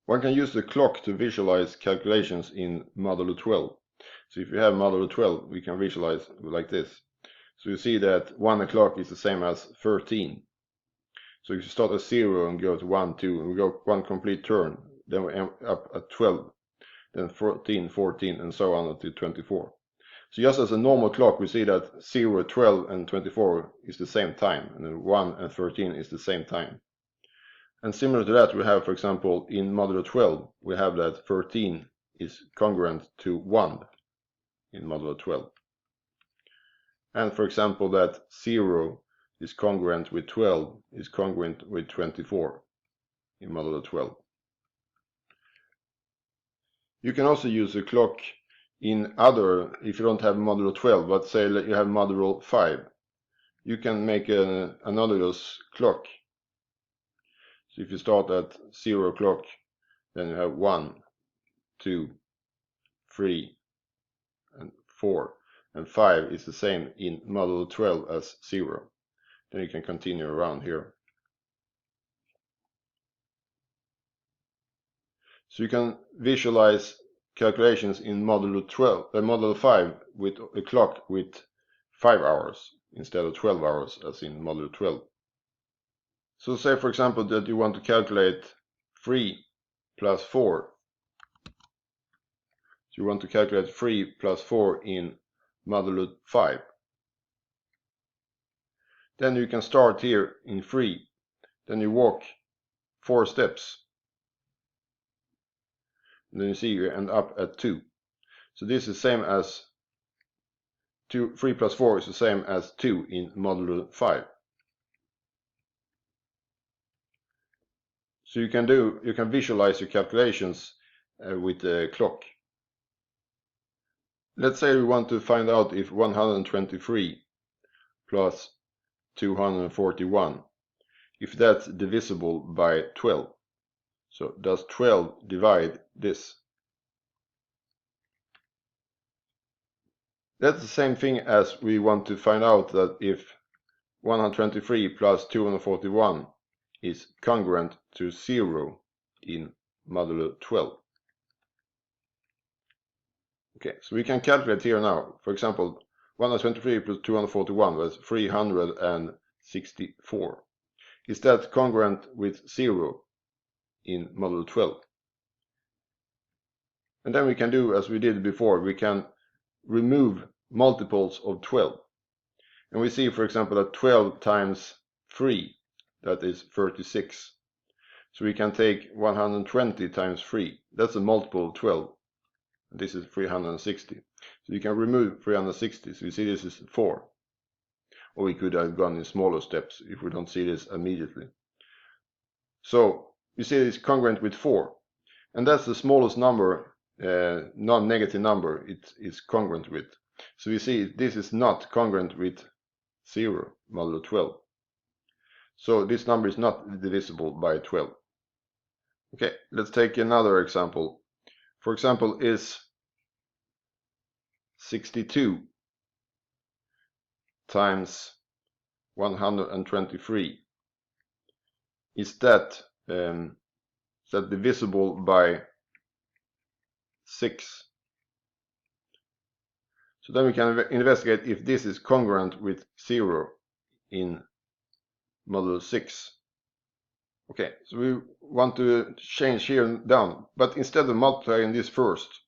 One can use the clock to visualize calculations in modulo 12. So if you have modulo 12, we can visualize like this. So you see that 1 o'clock is the same as 13. So if you start at 0 and go to 1, 2, and we go one complete turn, then we end up at 12, then 14, 14, and so on until 24. So just as a normal clock, we see that 0, 12, and 24 is the same time, and then 1 and 13 is the same time. And similar to that, we have, for example, in modulo 12, we have that 13 is congruent to 1 in modulo 12. And for example, that 0 is congruent with 12 is congruent with 24 in modulo 12. You can also use a clock in other, if you don't have modulo 12, but say that you have modulo 5, you can make an analogous clock. So if you start at 0 o'clock, then you have 1, 2, 3, and 4, and 5 is the same in modulo 12 as 0. Then you can continue around here. So you can visualize calculations in modulo 5 with a clock with 5 hours instead of 12 hours as in modulo 12. So say for example that you want to calculate 3 plus 4. So you want to calculate 3 plus 4 in modulo 5. Then you can start here in 3. Then you walk 4 steps. And then you see you end up at 2. So this is the same as 3 plus 4 is the same as 2 in modulo 5. So you can visualize your calculations with the clock. Let's say we want to find out if 123 plus 241, if that's divisible by 12. So does 12 divide this? That's the same thing as we want to find out that if 123 plus 241 is congruent to 0 in modulo 12. Okay, so we can calculate here now. For example, 123 plus 241 was 364. Is that congruent with 0 in modulo 12? And then we can do as we did before. We can remove multiples of 12. And we see, for example, that 12 times 3, that is 36. So we can take 120 times 3. That's a multiple of 12. This is 360. So you can remove 360. So you see this is 4. Or we could have gone in smaller steps if we don't see this immediately. So you see it's congruent with 4. And that's the smallest number, non-negative number it is congruent with. So we see this is not congruent with 0 modulo 12. So this number is not divisible by 12. Okay, let's take another example. For example, is 62 times 123. Is that divisible by 6? So then we can investigate if this is congruent with 0 in modulo 6. Okay, so we want to change here and down, but instead of multiplying this first,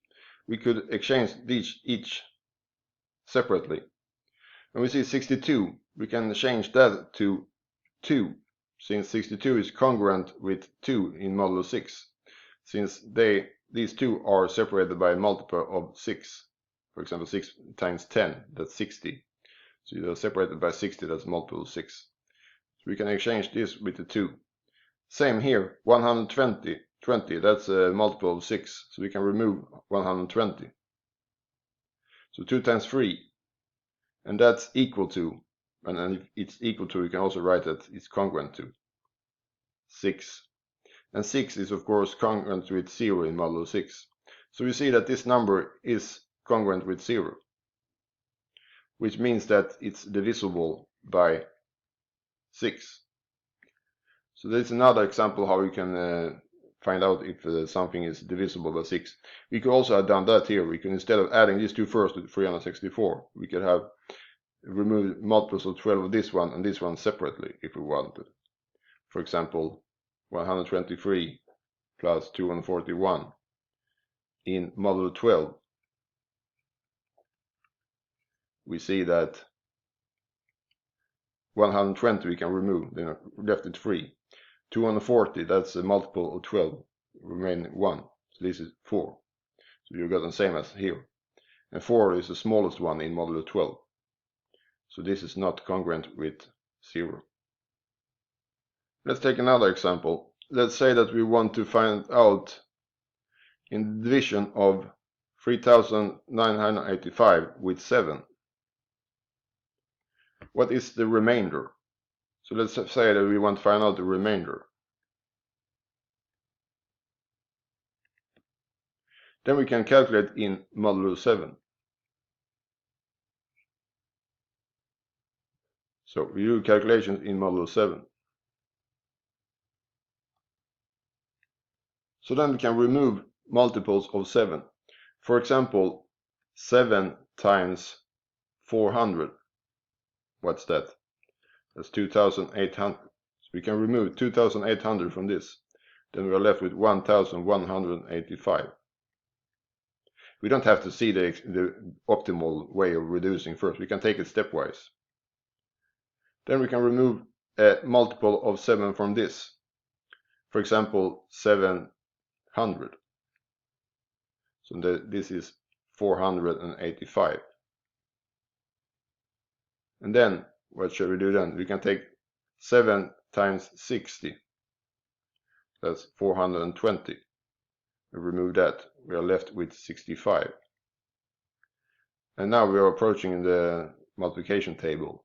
we could exchange each separately. When we see 62, we can change that to 2, since 62 is congruent with 2 in modulo 6, since these two are separated by a multiple of 6. For example, 6 times 10, that's 60. So they're separated by 60, that's multiple of 6. So we can exchange this with the 2. Same here, 120, that's a multiple of 6, so we can remove 120. So 2 times 3, and that's equal to, and if it's equal to, we can also write that it's congruent to 6. And 6 is of course congruent with 0 in modulo 6. So we see that this number is congruent with 0, which means that it's divisible by 6. So there's another example how we can find out if something is divisible by 6. We could also have done that here. We can, instead of adding these two first with 364, we could have removed multiples of 12 of this one and this one separately if we wanted. For example, 123 plus 241 in modulo 12. We see that 120 we can remove, then left it 3. 240, that's a multiple of 12, remaining 1. So this is 4. So you've got the same as here. And 4 is the smallest one in modulo 12. So this is not congruent with 0. Let's take another example. Let's say that we want to find out in the division of 3985 with 7. What is the remainder? So let's say that we want to find out the remainder. Then we can calculate in modulo 7. So we do calculations in modulo 7. So then we can remove multiples of 7. For example, 7 times 400. What's that? That's 2,800. So we can remove 2,800 from this. Then we are left with 1,185. We don't have to see the optimal way of reducing first. We can take it stepwise. Then we can remove a multiple of 7 from this. For example, 700. So this is 485. And then, what shall we do then? We can take 7 times 60. That's 420. We remove that. We are left with 65. And now we are approaching the multiplication table.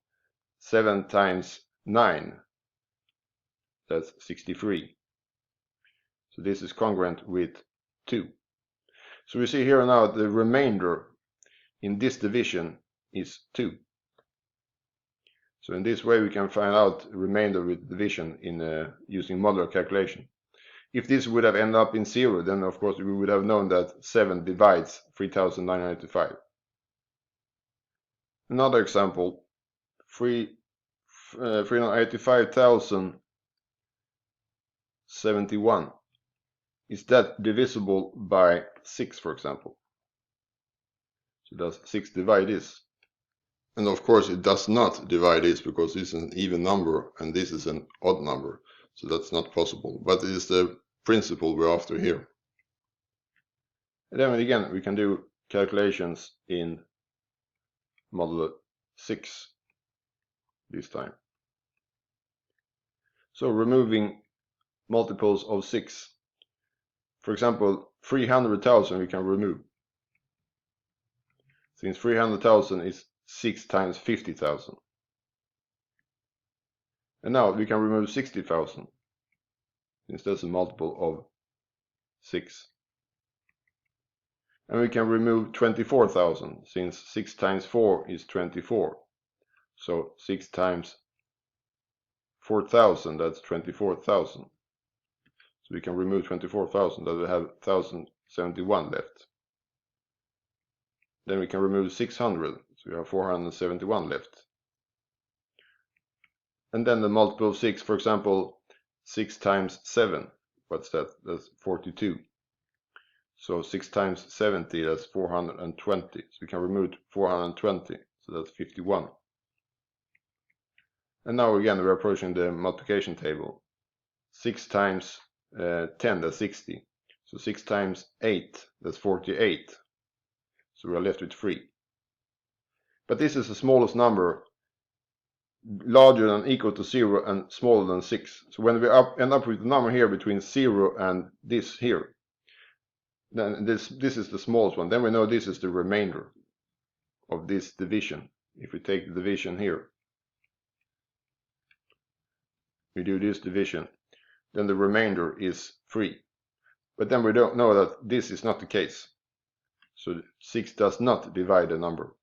7 times 9. That's 63. So this is congruent with 2. So we see here now the remainder in this division is 2. So in this way we can find out the remainder with division in using modular calculation. If this would have ended up in 0, then of course we would have known that 7 divides 3,985. Another example, 385,071. Is that divisible by 6, for example? So does 6 divide this? And of course it does not divide this, because this is an even number and this is an odd number. So that's not possible. But it is the principle we're after here. And then again we can do calculations in modulo 6 this time. So removing multiples of 6. For example, 300,000 we can remove. Since 300,000 is 6 times 50,000. And now we can remove 60,000. Since that's a multiple of 6. And we can remove 24,000, since 6 times 4 is 24. So 6 times 4,000, that's 24,000. So we can remove 24,000, that we have 1,071 left. Then we can remove 600, so we have 471 left. And then the multiple of 6, for example, 6 times 7, what's that? That's 42. So 6 times 70, that's 420. So we can remove 420, so that's 51. And now again we're approaching the multiplication table. 6 times 10, that's 60. So 6 times 8, that's 48. So we are left with 3. But this is the smallest number, larger than equal to 0 and smaller than 6. So when we end up with a number here between 0 and this here, then this is the smallest one. Then we know this is the remainder of this division. If we take the division here, we do this division, then the remainder is 3. But then we don't know that this is not the case. So 6 does not divide a number.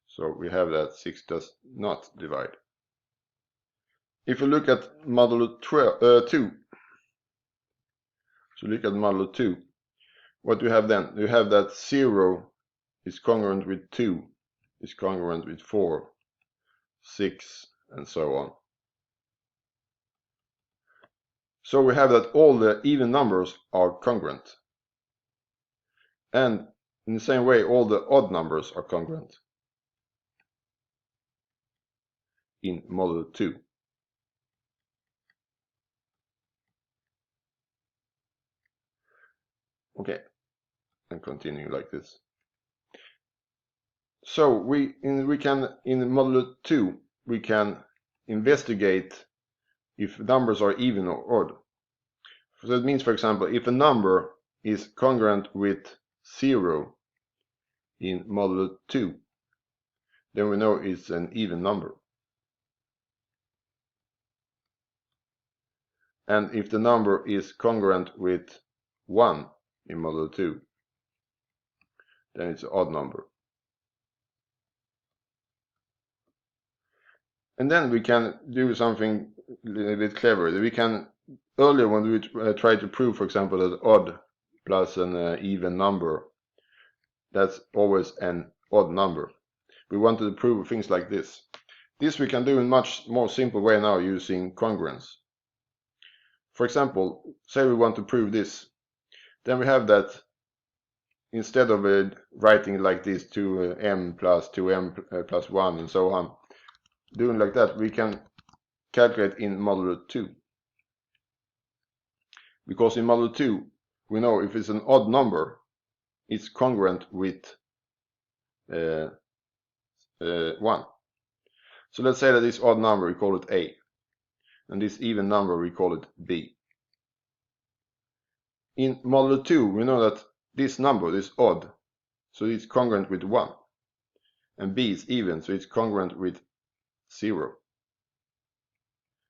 So we have that 6 does not divide. If we look at modulo 2, So look at modulo 2. What do you have then? You have that 0 is congruent with 2, is congruent with 4, 6, and so on. So we have that all the even numbers are congruent. And in the same way, all the odd numbers are congruent in modulo 2. Okay, and continue like this. So we can in modulo 2 we can investigate if numbers are even or odd. So that means, for example, if a number is congruent with 0 in modulo 2, then we know it's an even number. And if the number is congruent with 1 in modulo 2, then it's an odd number. And then we can do something a little bit clever. We can, earlier when we tried to prove, for example, that odd plus an even number, that's always an odd number. We wanted to prove things like this. This we can do in much more simple way now using congruence. For example, say we want to prove this. Then we have that instead of writing like this 2m plus 2m plus 1 and so on, doing like that, we can calculate in modulo 2. Because in modulo 2, we know if it's an odd number, it's congruent with 1. So let's say that this odd number, we call it A. And this even number, we call it B. In modulo 2, we know that this number is odd, so it's congruent with 1. And B is even, so it's congruent with 0.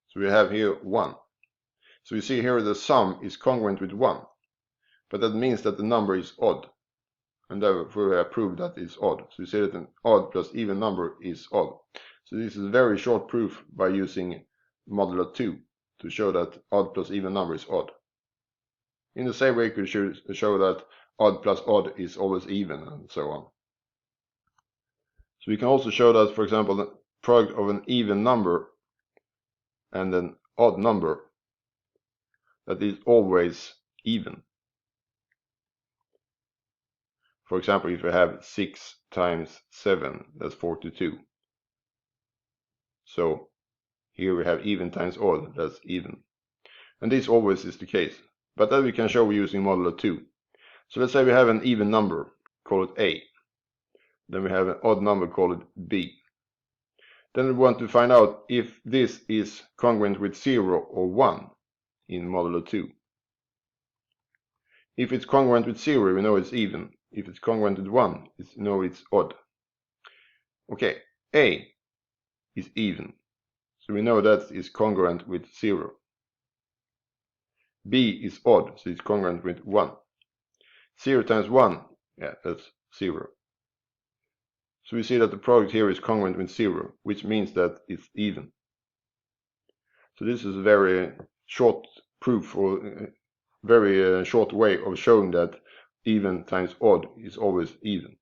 So we have here 1. So you see here the sum is congruent with 1. But that means that the number is odd. And therefore we have proved that it's odd. So you see that an odd plus even number is odd. So this is a very short proof by using modulo 2 to show that odd plus even number is odd. In the same way, you could show that odd plus odd is always even, and so on. So we can also show that, for example, the product of an even number and an odd number, that is always even. For example, if we have 6 times 7, that's 42. So here we have even times odd, that's even. And this always is the case. But that we can show using modulo 2. So let's say we have an even number, call it A. Then we have an odd number, call it B. Then we want to find out if this is congruent with 0 or 1 in modulo 2. If it's congruent with 0, we know it's even. If it's congruent with 1, we know it's odd. Okay, A is even. So we know that is congruent with 0. B is odd, so it's congruent with 1. 0 times 1, yeah, that's 0. So we see that the product here is congruent with 0, which means that it's even. So this is a very short proof, or very short way of showing that even times odd is always even.